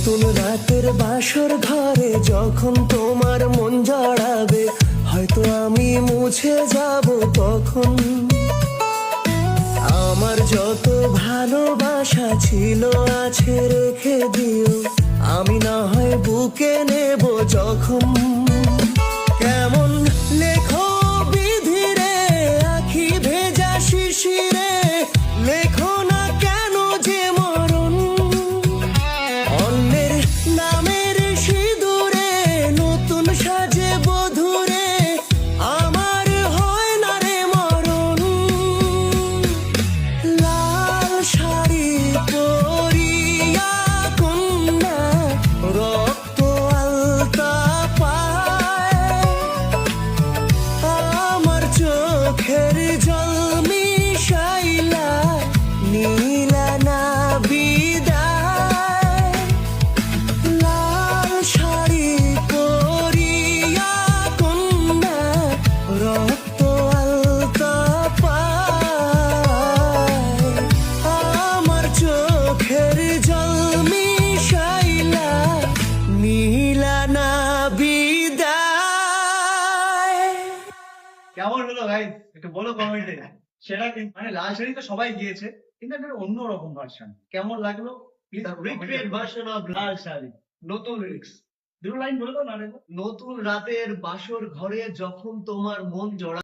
নতুন রাতের বাসর ঘরে যখন তোমার মন জড়াবে, হয়তো আমি মুছে যাব তখন। আমার যত ভালোবাসা ছিল আছে রেখে দিও, আমি না হয় বুকে নেব যখন। কেমন লেখো বিধিরে আখি ভেজা শিশিরে, লেখো না কেন যে মরণ। অন্যের নামের সিঁদুরে নতুন সাজে বধুরে, আমার হয় না রে মরণ। লাল শাড়ি পরিয়া কন্যা রক্ত আলতা পায়, আমার চোখের জল মিশাইলা নীলা না বিদায়। লাল শাড়ি পরিয়া কন্যা রক্ত আলতা পায়, আমার চোখের জল মিশাইলা নীলা না বিদায়। কেমন হলো ভাই একটু বলো কমেন্টে। সেটা কিন্তু মানে লাল শাড়ি তো সবাই গিয়েছে, কিন্তু একটা অন্যরকম ভার্সন কেমন লাগলো? রিক্রিয়েট ভার্সন অফ লাল শাড়ি, নতুন লিরিক্স। দুটো লাইন বলে দাও না রে। নতুন রাতের বাসর ঘরে যখন তোমার মন জড়া